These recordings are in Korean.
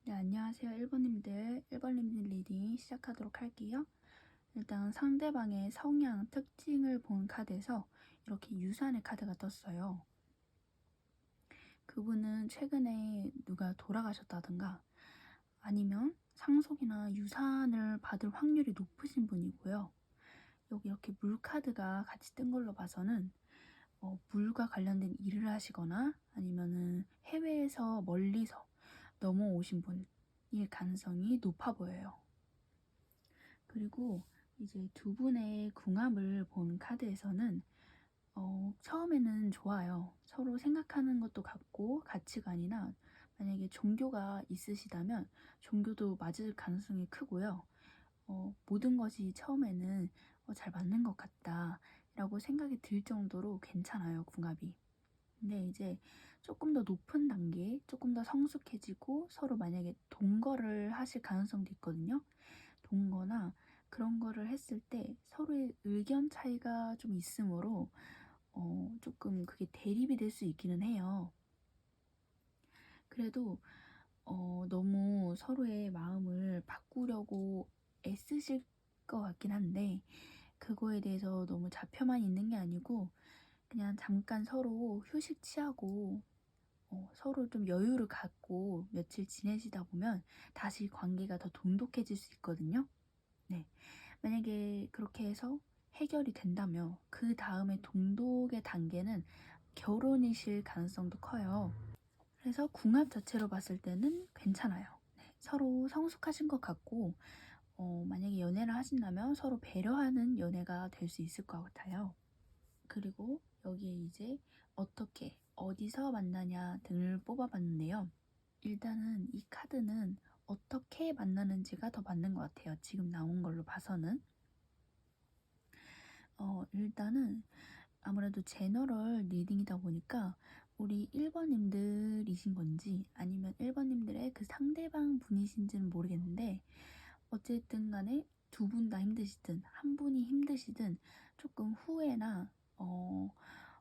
네, 안녕하세요. 1번님들 리딩 시작하도록 할게요. 일단 상대방의 성향, 특징을 본 카드에서 이렇게 유산의 카드가 떴어요. 그분은 최근에 누가 돌아가셨다든가 아니면 상속이나 유산을 받을 확률이 높으신 분이고요. 여기 이렇게 물 카드가 같이 뜬 걸로 봐서는 물과 관련된 일을 하시거나 아니면은 해외에서 멀리서 넘어오신 분일 가능성이 높아 보여요. 그리고 이제 두 분의 궁합을 본 카드에서는 처음에는 좋아요. 서로 생각하는 것도 같고 가치관이나 만약에 종교가 있으시다면 종교도 맞을 가능성이 크고요. 모든 것이 처음에는 잘 맞는 것 같다 라고 생각이 들 정도로 괜찮아요, 궁합이. 근데 이제 조금 더 높은 단계, 조금 더 성숙해지고 서로 만약에 동거를 하실 가능성도 있거든요. 동거나 그런 거를 했을 때 서로의 의견 차이가 좀 있으므로 조금 그게 대립이 될 수 있기는 해요. 그래도 너무 서로의 마음을 바꾸려고 애쓰실 것 같긴 한데 그거에 대해서 너무 잡혀만 있는 게 아니고 그냥 잠깐 서로 휴식 취하고 서로 좀 여유를 갖고 며칠 지내시다 보면 다시 관계가 더 돈독해질 수 있거든요. 네, 만약에 그렇게 해서 해결이 된다면 그 다음에 동독의 단계는 결혼이실 가능성도 커요. 그래서 궁합 자체로 봤을 때는 괜찮아요. 네, 서로 성숙하신 것 같고 만약에 연애를 하신다면 서로 배려하는 연애가 될 수 있을 것 같아요. 그리고 여기에 이제 어떻게, 어디서 만나냐 등을 뽑아봤는데요. 일단은 이 카드는 어떻게 만나는지가 더 맞는 것 같아요. 지금 나온 걸로 봐서는. 일단은 아무래도 제너럴 리딩이다 보니까 우리 1번님들이신 건지 아니면 1번님들의 그 상대방 분이신지는 모르겠는데 어쨌든 간에 두 분 다 힘드시든 한 분이 힘드시든 조금 후회나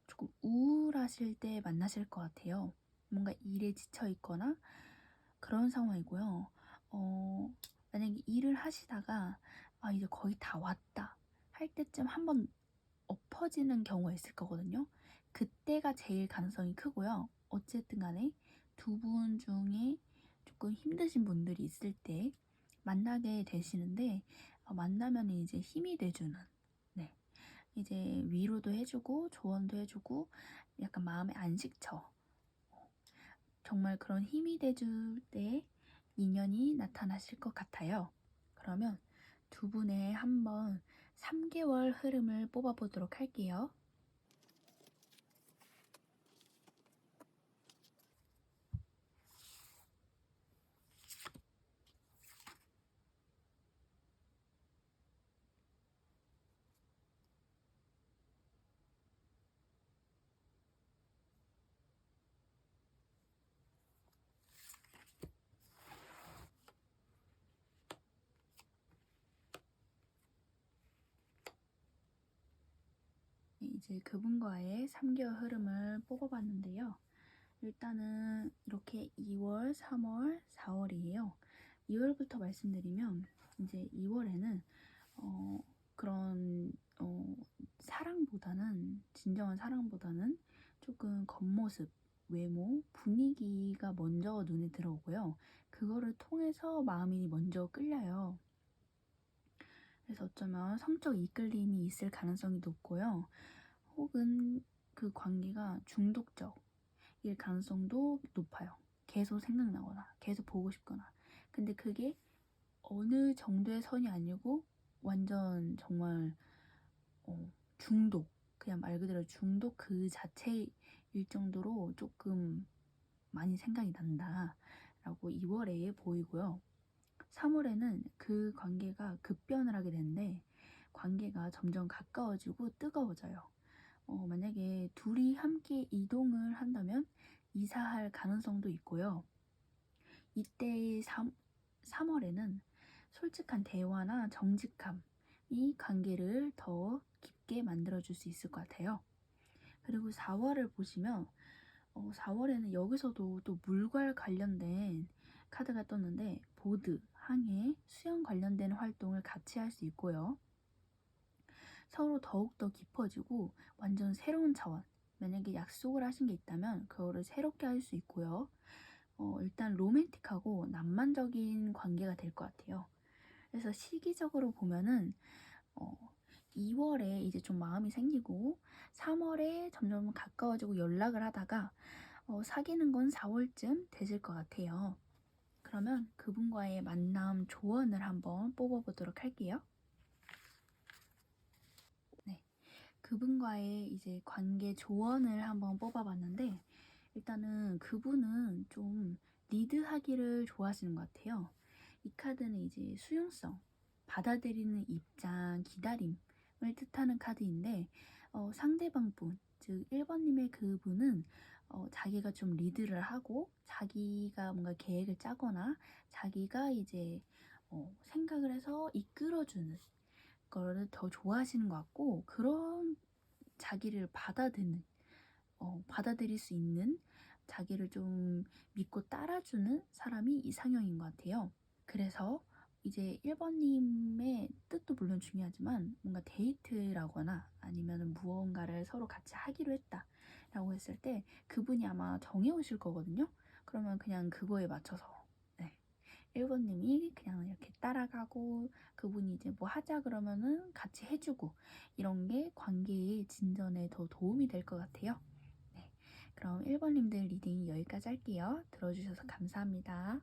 조금 우울하실 때 만나실 것 같아요. 뭔가 일에 지쳐 있거나 그런 상황이고요. 만약에 일을 하시다가 이제 거의 다 왔다 할 때쯤 한번 엎어지는 경우가 있을 거거든요. 그때가 제일 가능성이 크고요. 어쨌든 간에 두 분 중에 조금 힘드신 분들이 있을 때 만나게 되시는데 만나면 이제 힘이 돼주는, 네, 이제 위로도 해주고 조언도 해주고 약간 마음의 안식처, 정말 그런 힘이 돼줄 때 인연이 나타나실 것 같아요. 그러면 두 분의 한번 3개월 흐름을 뽑아보도록 할게요. 이제 그분과의 3개월 흐름을 뽑아봤는데요. 일단은 이렇게 2월, 3월, 4월이에요. 2월부터 말씀드리면 이제 2월에는 어, 그런 사랑보다는 진정한 사랑보다는 조금 겉모습, 외모, 분위기가 먼저 눈에 들어오고요. 그거를 통해서 마음이 먼저 끌려요. 그래서 어쩌면 성적 이끌림이 있을 가능성이 높고요. 혹은 그 관계가 중독적일 가능성도 높아요. 계속 생각나거나 계속 보고 싶거나. 근데 그게 어느 정도의 선이 아니고 완전 정말 중독, 그냥 말 그대로 중독 그 자체일 정도로 조금 많이 생각이 난다 라고 2월에 보이고요. 3월에는 그 관계가 급변을 하게 되는데 관계가 점점 가까워지고 뜨거워져요. 만약에 둘이 함께 이동을 한다면 이사할 가능성도 있고요. 이때 3월에는 솔직한 대화나 정직함이 관계를 더 깊게 만들어줄 수 있을 것 같아요. 그리고 4월을 보시면 4월에는 여기서도 또 물과 관련된 카드가 떴는데 보드, 항해, 수영 관련된 활동을 같이 할 수 있고요. 서로 더욱더 깊어지고 완전 새로운 차원, 만약에 약속을 하신 게 있다면 그거를 새롭게 할 수 있고요. 일단 로맨틱하고 낭만적인 관계가 될 것 같아요. 그래서 시기적으로 보면은 2월에 이제 좀 마음이 생기고 3월에 점점 가까워지고 연락을 하다가 사귀는 건 4월쯤 되실 것 같아요. 그러면 그분과의 만남 조언을 한번 뽑아보도록 할게요. 네, 그분과의 이제 관계 조언을 한번 뽑아봤는데 일단은 그분은 좀 리드하기를 좋아하시는 것 같아요. 이 카드는 이제 수용성, 받아들이는 입장, 기다림을 뜻하는 카드인데 상대방 분, 즉 1번님의 그분은 자기가 좀 리드를 하고 자기가 뭔가 계획을 짜거나 자기가 이제 생각을 해서 이끌어주는 거를 더 좋아하시는 것 같고 그런 자기를 받아들일 수 있는 자기를 좀 믿고 따라주는 사람이 이상형인 것 같아요. 그래서 이제 1번님의 뜻도 물론 중요하지만 뭔가 데이트라거나 아니면 무언가를 서로 같이 하기로 했다 라고 했을 때 그분이 아마 정해오실 거거든요. 그러면 그냥 그거에 맞춰서 1번님이 그냥 이렇게 따라가고 그분이 이제 뭐 하자 그러면은 같이 해주고 이런 게 관계의 진전에 더 도움이 될 것 같아요. 네, 그럼 1번님들 리딩 여기까지 할게요. 들어주셔서 감사합니다.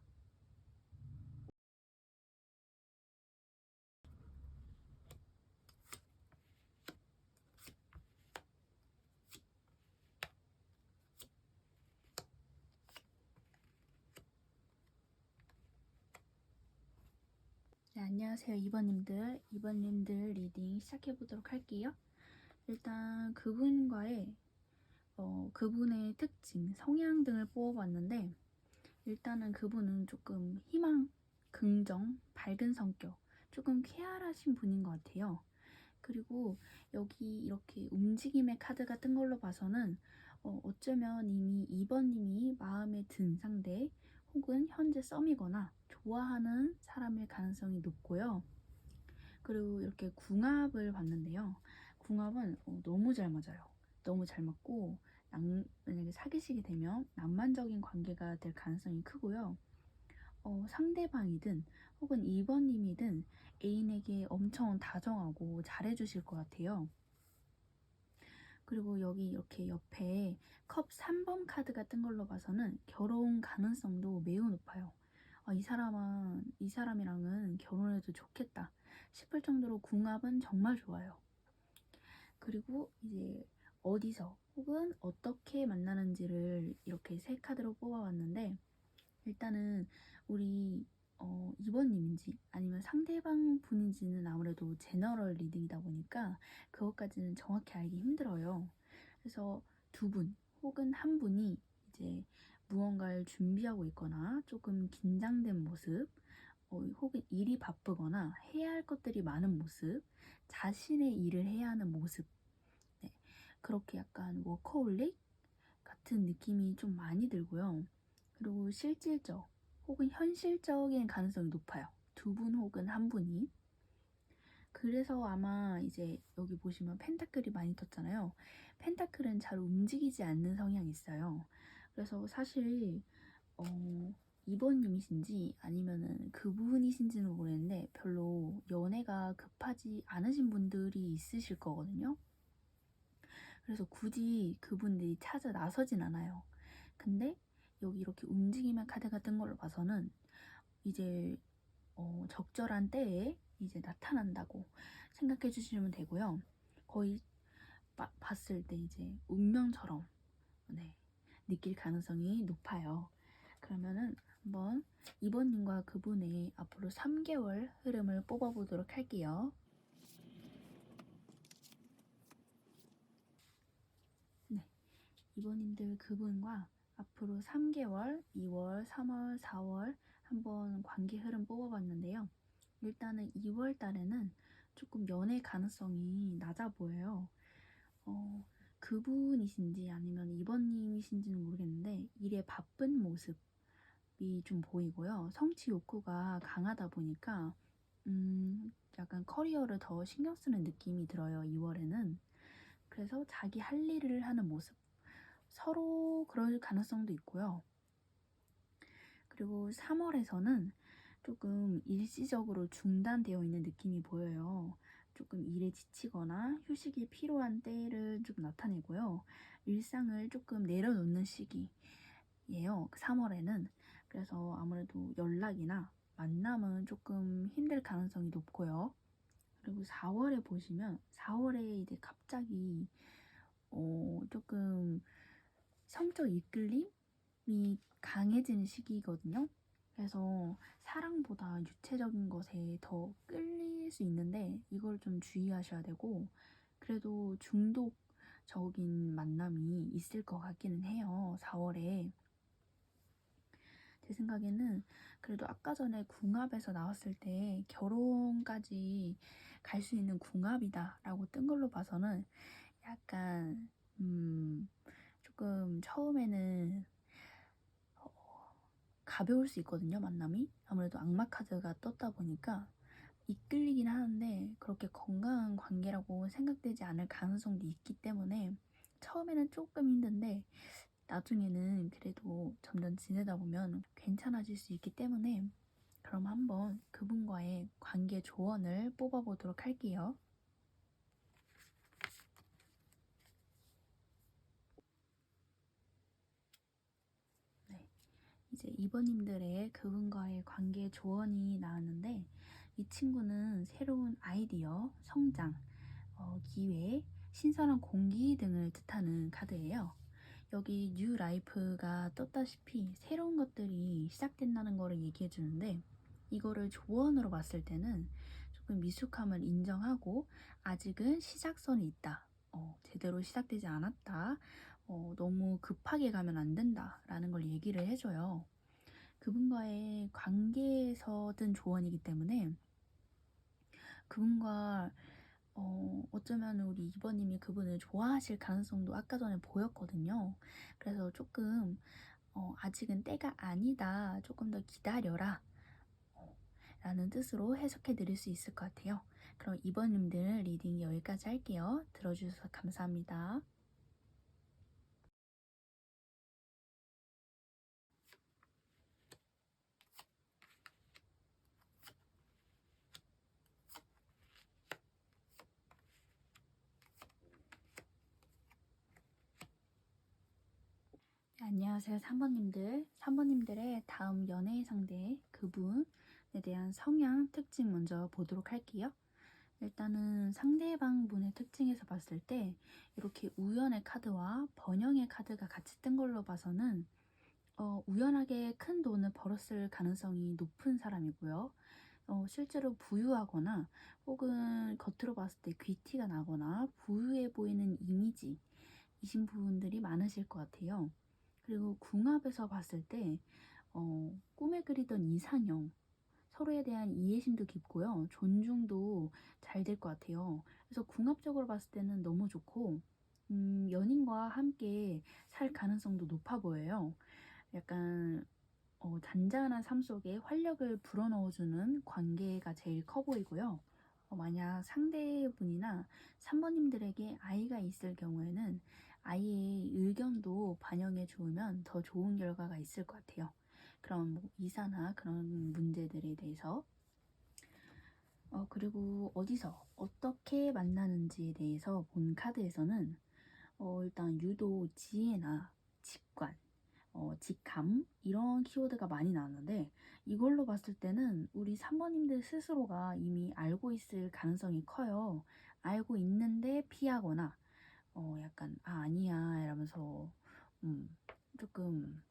네, 안녕하세요 2번님들 리딩 시작해보도록 할게요. 일단 그분과의 그분의 특징, 성향 등을 뽑아봤는데 일단은 그분은 조금 희망, 긍정, 밝은 성격, 조금 쾌활하신 분인 것 같아요. 그리고 여기 이렇게 움직임의 카드가 뜬 걸로 봐서는 어쩌면 이미 2번님이 마음에 든 상대 혹은 현재 썸이거나 좋아하는 사람일 가능성이 높고요. 그리고 이렇게 궁합을 봤는데요. 궁합은 너무 잘 맞아요. 너무 잘 맞고 만약에 사귀시게 되면 낭만적인 관계가 될 가능성이 크고요. 상대방이든 혹은 2번님이든 애인에게 엄청 다정하고 잘해주실 것 같아요. 그리고 여기 이렇게 옆에 컵 3번 카드가 뜬 걸로 봐서는 결혼 가능성도 매우 높아요. 이 사람이랑은 결혼해도 좋겠다 싶을 정도로 궁합은 정말 좋아요. 그리고 이제 어디서 혹은 어떻게 만나는지를 이렇게 세 카드로 뽑아봤는데 일단은 우리 2번님인지 아니면 상대방 분인지는 아무래도 제너럴 리딩이다 보니까 그것까지는 정확히 알기 힘들어요. 그래서 두 분 혹은 한 분이 이제 무언가를 준비하고 있거나 조금 긴장된 모습 혹은 일이 바쁘거나 해야 할 것들이 많은 모습 자신의 일을 해야 하는 모습 그렇게 약간 워커홀릭 같은 느낌이 좀 많이 들고요. 그리고 실질적 혹은 현실적인 가능성이 높아요. 두 분 혹은 한 분이. 그래서 아마 이제 여기 보시면 펜타클이 많이 떴잖아요. 펜타클은 잘 움직이지 않는 성향이 있어요. 그래서 사실 어, 2번님이신지 아니면은 그분이신지는 모르겠는데 별로 연애가 급하지 않으신 분들이 있으실 거거든요. 그래서 굳이 그분들이 찾아 나서진 않아요. 근데 여기 이렇게 움직이면 카드가 뜬 걸로 봐서는 이제 적절한 때에 이제 나타난다고 생각해 주시면 되고요. 거의 봤을 때 이제 운명처럼 네, 느낄 가능성이 높아요. 그러면은 한번 이번님과 그분의 앞으로 3개월 흐름을 뽑아보도록 할게요. 네, 이번님들 그분과 앞으로 3개월, 2월, 3월, 4월 한번 관계 흐름 뽑아봤는데요. 일단은 2월 달에는 조금 연애 가능성이 낮아 보여요. 그분이신지 아니면 이번님이신지는 모르겠는데 일에 바쁜 모습이 좀 보이고요. 성취 욕구가 강하다 보니까 약간 커리어를 더 신경 쓰는 느낌이 들어요. 2월에는. 그래서 자기 할 일을 하는 모습. 서로 그럴 가능성도 있고요. 그리고 3월에서는 조금 일시적으로 중단되어 있는 느낌이 보여요. 조금 일에 지치거나 휴식이 필요한 때를 좀 나타내고요. 일상을 조금 내려놓는 시기예요. 3월에는. 그래서 아무래도 연락이나 만남은 조금 힘들 가능성이 높고요. 그리고 4월에 보시면 4월에 이제 갑자기 조금 성적 이끌림이 강해지는 시기거든요. 그래서 사랑보다 유체적인 것에 더 끌릴 수 있는데 이걸 좀 주의하셔야 되고 그래도 중독적인 만남이 있을 것 같기는 해요. 4월에. 제 생각에는 그래도 아까 전에 궁합에서 나왔을 때 결혼까지 갈 수 있는 궁합이다 라고 뜬 걸로 봐서는 약간 조금 처음에는 가벼울 수 있거든요. 만남이 아무래도 악마 카드가 떴다 보니까 이끌리긴 하는데 그렇게 건강한 관계라고 생각되지 않을 가능성도 있기 때문에 처음에는 조금 힘든데 나중에는 그래도 점점 지내다 보면 괜찮아질 수 있기 때문에 그럼 한번 그분과의 관계 조언을 뽑아보도록 할게요. 네, 이제 이번님들의 그분과의 관계 조언이 나왔는데 이 친구는 새로운 아이디어, 성장, 기회, 신선한 공기 등을 뜻하는 카드예요. 여기 뉴 라이프가 떴다시피 새로운 것들이 시작된다는 거를 얘기해 주는데 이거를 조언으로 봤을 때는 조금 미숙함을 인정하고 아직은 시작선이 있다. 제대로 시작되지 않았다. 너무 급하게 가면 안 된다. 라는 걸 얘기를 해줘요. 그분과의 관계에서 든 조언이기 때문에 그분과 어쩌면 우리 이번님이 그분을 좋아하실 가능성도 아까 전에 보였거든요. 그래서 조금 아직은 때가 아니다. 조금 더 기다려라. 라는 뜻으로 해석해 드릴 수 있을 것 같아요. 그럼 이번님들 리딩 여기까지 할게요. 들어주셔서 감사합니다. 네, 안녕하세요. 3번님들. 3번님들의 다음 연애 상대 그분에 대한 성향 특징 먼저 보도록 할게요. 일단은 상대방 분의 특징에서 봤을 때 이렇게 우연의 카드와 번영의 카드가 같이 뜬 걸로 봐서는 우연하게 큰 돈을 벌었을 가능성이 높은 사람이고요. 실제로 부유하거나 혹은 겉으로 봤을 때 귀티가 나거나 부유해 보이는 이미지이신 분들이 많으실 것 같아요. 그리고 궁합에서 봤을 때 꿈에 그리던 이상형 서로에 대한 이해심도 깊고요. 존중도 잘 될 것 같아요. 그래서 궁합적으로 봤을 때는 너무 좋고 연인과 함께 살 가능성도 높아 보여요. 약간 잔잔한 삶 속에 활력을 불어넣어주는 관계가 제일 커 보이고요. 만약 상대분이나 산모님들에게 아이가 있을 경우에는 아이의 의견도 반영해 주면 더 좋은 결과가 있을 것 같아요. 그런 뭐 이사나 그런 문제들에 대해서. 그리고 어디서 어떻게 만나는지에 대해서 본 카드에서는 일단 유도 지혜나 직관, 직감 이런 키워드가 많이 나왔는데, 이걸로 봤을 때는 우리 산모님들 스스로가 이미 알고 있을 가능성이 커요. 알고 있는데 피하거나 약간 아니야 이러면서 음, 조금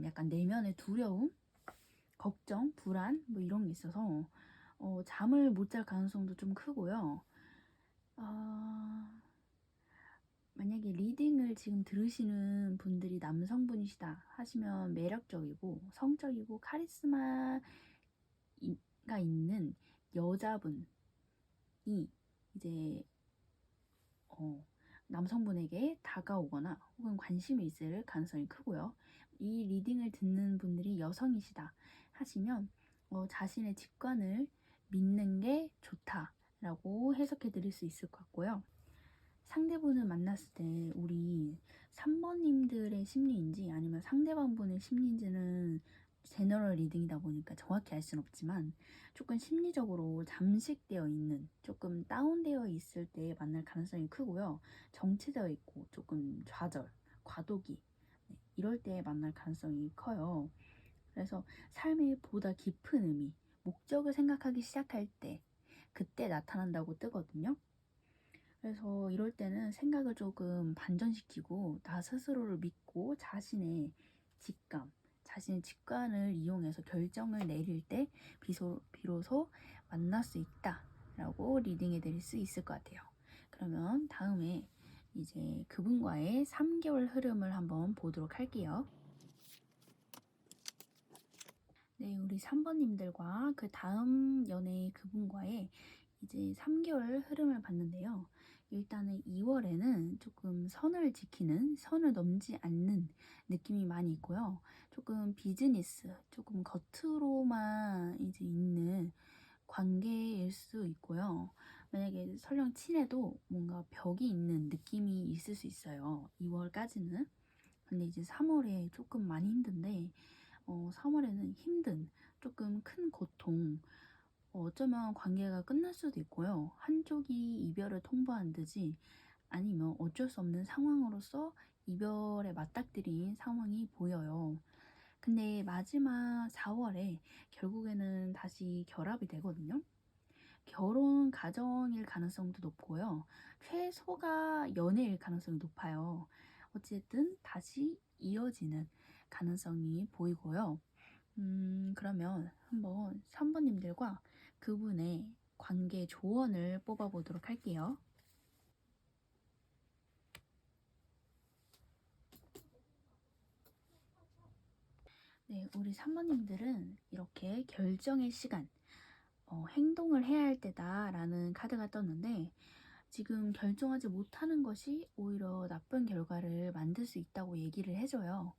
약간 내면의 두려움, 걱정, 불안 뭐 이런 게 있어서 잠을 못 잘 가능성도 좀 크고요. 만약에 리딩을 지금 들으시는 분들이 남성분이시다 하시면 매력적이고 성적이고 카리스마가 있는 여자분이 이제 남성분에게 다가오거나 혹은 관심이 있을 가능성이 크고요. 이 리딩을 듣는 분들이 여성이시다 하시면 자신의 직관을 믿는 게 좋다라고 해석해 드릴 수 있을 것 같고요. 상대분을 만났을 때 우리 3번님들의 심리인지 아니면 상대방분의 심리인지는 제너럴 리딩이다 보니까 정확히 알 수는 없지만, 조금 심리적으로 잠식되어 있는, 조금 다운되어 있을 때 만날 가능성이 크고요. 정체되어 있고 조금 좌절, 과도기 이럴 때 만날 가능성이 커요. 그래서 삶의 보다 깊은 의미, 목적을 생각하기 시작할 때 그때 나타난다고 뜨거든요. 그래서 이럴 때는 생각을 조금 반전시키고 나 스스로를 믿고 자신의 직감, 자신의 직관을 이용해서 결정을 내릴 때 비로소 만날 수 있다라고 리딩해 드릴 수 있을 것 같아요. 그러면 다음에 이제 그분과의 3개월 흐름을 한번 보도록 할게요. 네, 우리 3번님들과 그 다음 연애 그분과의 이제 3개월 흐름을 봤는데요. 일단은 2월에는 조금 선을 지키는, 선을 넘지 않는 느낌이 많이 있고요. 조금 비즈니스, 조금 겉으로만 이제 있는 관계일 수 있고요. 만약에 설령 친해도 뭔가 벽이 있는 느낌이 있을 수 있어요. 2월까지는. 근데 이제 3월에 조금 많이 힘든데, 3월에는 힘든, 조금 큰 고통, 어쩌면 관계가 끝날 수도 있고요. 한쪽이 이별을 통보한 듯이, 아니면 어쩔 수 없는 상황으로서 이별에 맞닥뜨린 상황이 보여요. 근데 마지막 4월에 결국에는 다시 결합이 되거든요. 결혼 가정일 가능성도 높고요. 최소가 연애일 가능성이 높아요. 어쨌든 다시 이어지는 가능성이 보이고요. 그러면 한번 3번님들과 그분의 관계 조언을 뽑아보도록 할게요. 네, 우리 3번님들은 이렇게 결정의 시간, 행동을 해야 할 때다라는 카드가 떴는데, 지금 결정하지 못하는 것이 오히려 나쁜 결과를 만들 수 있다고 얘기를 해줘요.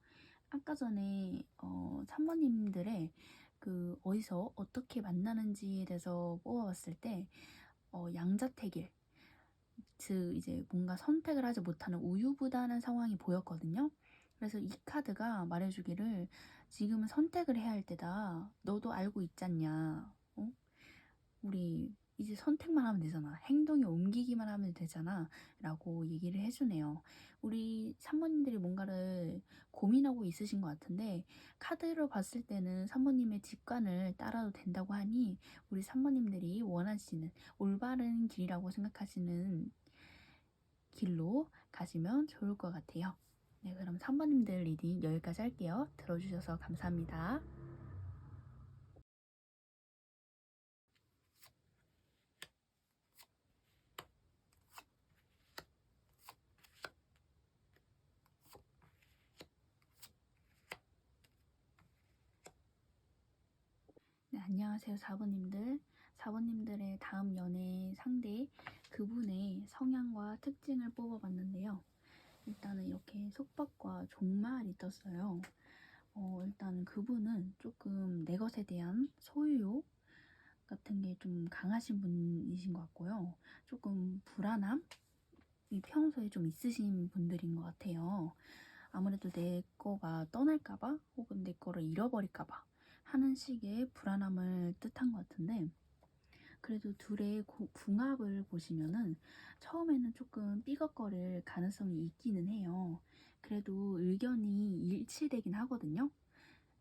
아까 전에 3번님들의 그 어디서 어떻게 만나는지에 대해서 뽑아봤을 때 양자택일, 즉 이제 뭔가 선택을 하지 못하는 우유부단한 상황이 보였거든요. 그래서 이 카드가 말해주기를 지금은 선택을 해야 할 때다. 너도 알고 있잖냐. 우리 이제 선택만 하면 되잖아. 행동에 옮기기만 하면 되잖아. 라고 얘기를 해주네요. 우리 산모님들이 뭔가를 고민하고 있으신 것 같은데, 카드로 봤을 때는 산모님의 직관을 따라도 된다고 하니 우리 산모님들이 원하시는 올바른 길이라고 생각하시는 길로 가시면 좋을 것 같아요. 네, 그럼 3번님들 리딩 여기까지 할게요. 들어주셔서 감사합니다. 네, 안녕하세요 4번님들. 4번님들의 다음 연애 상대 그분의 성향과 특징을 뽑아봤는데요. 일단은 이렇게 속박과 종말이 떴어요. 일단 그분은 조금 내 것에 대한 소유욕 같은 게 좀 강하신 분이신 것 같고요. 조금 불안함이 평소에 좀 있으신 분들인 것 같아요. 아무래도 내 거가 떠날까봐 혹은 내 거를 잃어버릴까봐 하는 식의 불안함을 뜻한 것 같은데, 그래도 둘의 궁합을 보시면은 처음에는 조금 삐걱거릴 가능성이 있기는 해요. 그래도 의견이 일치되긴 하거든요.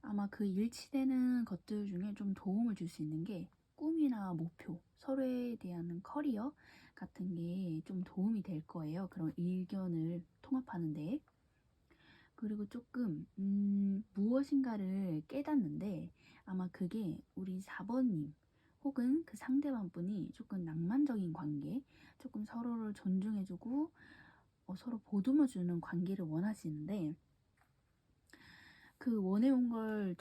아마 그 일치되는 것들 중에 좀 도움을 줄 수 있는 게 꿈이나 목표, 서로에 대한 커리어 같은 게 좀 도움이 될 거예요. 그런 의견을 통합하는데. 그리고 조금 무엇인가를 깨닫는데, 아마 그게 우리 4번님 혹은 그 상대방 분이 조금 낭만적인 관계, 조금 서로를 존중해주고 서로 보듬어주는 관계를 원하시는데, 그 원해온 걸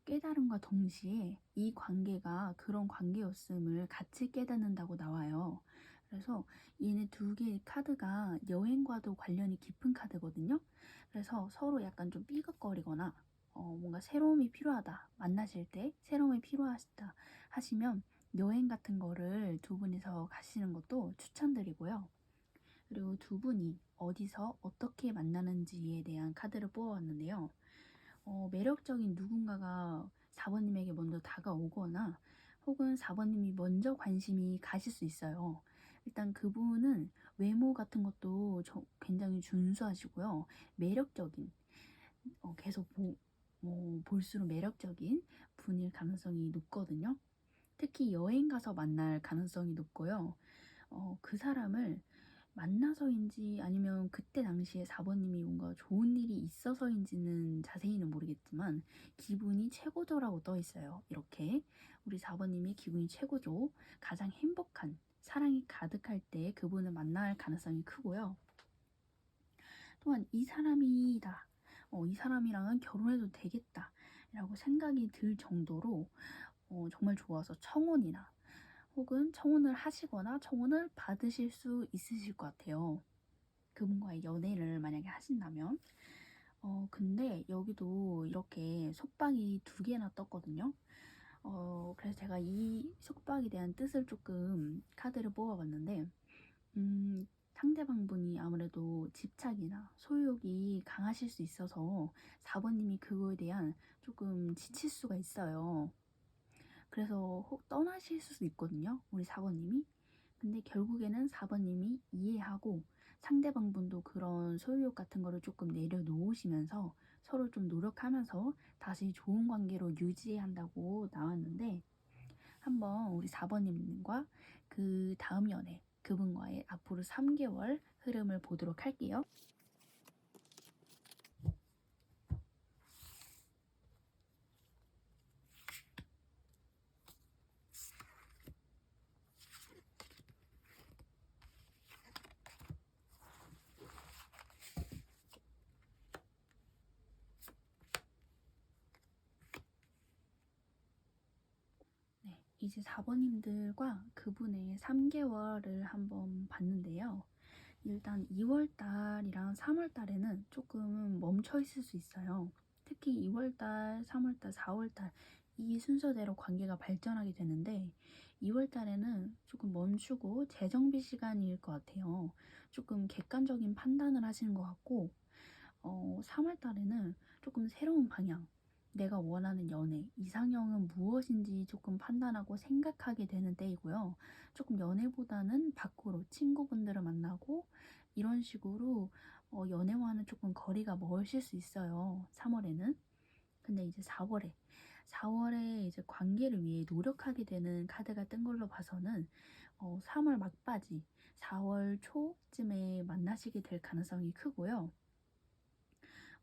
깨달음과 동시에 이 관계가 그런 관계였음을 같이 깨닫는다고 나와요. 그래서 얘네 두 개의 카드가 여행과도 관련이 깊은 카드거든요. 그래서 서로 약간 좀 삐걱거리거나 뭔가 새로움이 필요하다, 만나실 때 새로움이 필요하시다 하시면 여행 같은 거를 두 분이서 가시는 것도 추천드리고요. 그리고 두 분이 어디서 어떻게 만나는지에 대한 카드를 뽑아왔는데요. 매력적인 누군가가 4번님에게 먼저 다가오거나 혹은 4번님이 먼저 관심이 가실 수 있어요. 일단 그분은 외모 같은 것도 굉장히 준수하시고요. 매력적인, 계속 볼수록 매력적인 분일 가능성이 높거든요. 특히 여행 가서 만날 가능성이 높고요. 그 사람을 만나서인지 아니면 그때 당시에 4번님이 뭔가 좋은 일이 있어서인지는 자세히는 모르겠지만 기분이 최고조라고 떠 있어요. 이렇게 우리 4번님이 기분이 최고조, 가장 행복한, 사랑이 가득할 때 그분을 만날 가능성이 크고요. 또한 이 사람이다, 이 사람이랑은 결혼해도 되겠다 라고 생각이 들 정도로 정말 좋아서 청혼이나 혹은 청혼을 하시거나 청혼을 받으실 수 있으실 것 같아요. 그분과의 연애를 만약에 하신다면. 근데 여기도 이렇게 속박이 두 개나 떴거든요. 그래서 제가 이 속박에 대한 뜻을 조금 카드를 뽑아봤는데, 상대방 분이 아무래도 집착이나 소유욕이 강하실 수 있어서 4번님이 그거에 대한 조금 지칠 수가 있어요. 그래서 혹 떠나실 수도 있거든요, 우리 4번님이. 근데 결국에는 4번님이 이해하고 상대방 분도 그런 소유욕 같은 거를 조금 내려놓으시면서 서로 좀 노력하면서 다시 좋은 관계로 유지해야 한다고 나왔는데, 한번 우리 4번님과 그 다음 연애 그분과의 앞으로 3개월 흐름을 보도록 할게요. 네, 이제 4번님들과 그분의 3개월을 한번 봤는데요. 일단 2월달이랑 3월달에는 조금 멈춰 있을 수 있어요. 특히 2월달, 3월달, 4월달 이 순서대로 관계가 발전하게 되는데, 2월달에는 조금 멈추고 재정비 시간일 것 같아요. 조금 객관적인 판단을 하시는 것 같고, 3월달에는 조금 새로운 방향, 내가 원하는 연애, 이상형은 무엇인지 조금 판단하고 생각하게 되는 때이고요. 조금 연애보다는 밖으로 친구분들을 만나고 이런 식으로 연애와는 조금 거리가 멀실 수 있어요, 3월에는. 근데 이제 4월에 이제 관계를 위해 노력하게 되는 카드가 뜬 걸로 봐서는 3월 막바지, 4월 초쯤에 만나시게 될 가능성이 크고요.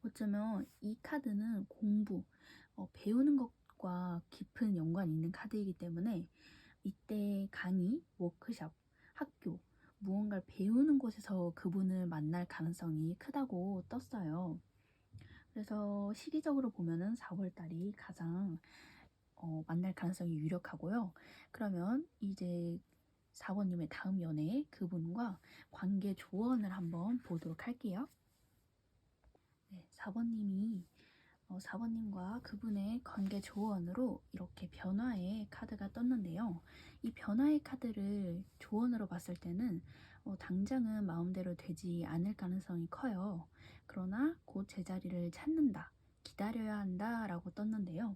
어쩌면 이 카드는 공부, 배우는 것과 깊은 연관이 있는 카드이기 때문에 이때 강의, 워크숍, 학교, 무언가를 배우는 곳에서 그분을 만날 가능성이 크다고 떴어요. 그래서 시기적으로 보면은 4월달이 가장 만날 가능성이 유력하고요. 그러면 이제 4번님의 다음 연애 그분과 관계 조언을 한번 보도록 할게요. 네, 4번님과 그분의 관계 조언으로 이렇게 변화의 카드가 떴는데요. 이 변화의 카드를 조언으로 봤을 때는 당장은 마음대로 되지 않을 가능성이 커요. 그러나 곧 제자리를 찾는다, 기다려야 한다 라고 떴는데요.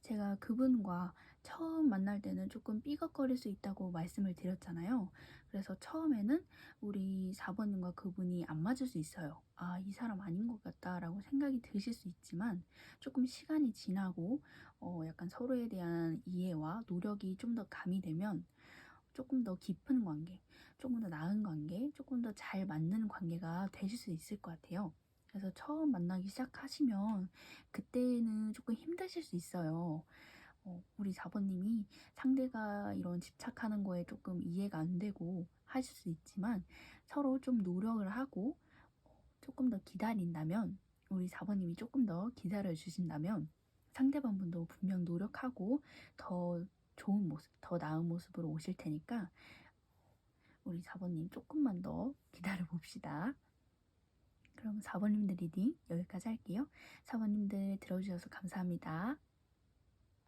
제가 그분과 처음 만날 때는 조금 삐걱거릴 수 있다고 말씀을 드렸잖아요. 그래서 처음에는 우리 4번님과 그분이 안 맞을 수 있어요. 아, 이 사람 아닌 것 같다라고 생각이 드실 수 있지만 조금 시간이 지나고 약간 서로에 대한 이해와 노력이 좀 더 가미되면 조금 더 깊은 관계, 조금 더 나은 관계, 조금 더 잘 맞는 관계가 되실 수 있을 것 같아요. 그래서 처음 만나기 시작하시면 그때는 조금 힘드실 수 있어요. 우리 4번님이 상대가 이런 집착하는 거에 조금 이해가 안 되고 하실 수 있지만 서로 좀 노력을 하고 조금 더 기다린다면, 우리 4번님이 조금 더 기다려 주신다면 상대방 분도 분명 노력하고 더 좋은 모습, 더 나은 모습으로 오실 테니까 우리 4번님 조금만 더 기다려 봅시다. 그럼 4번님들 리딩 여기까지 할게요. 4번님들 들어주셔서 감사합니다.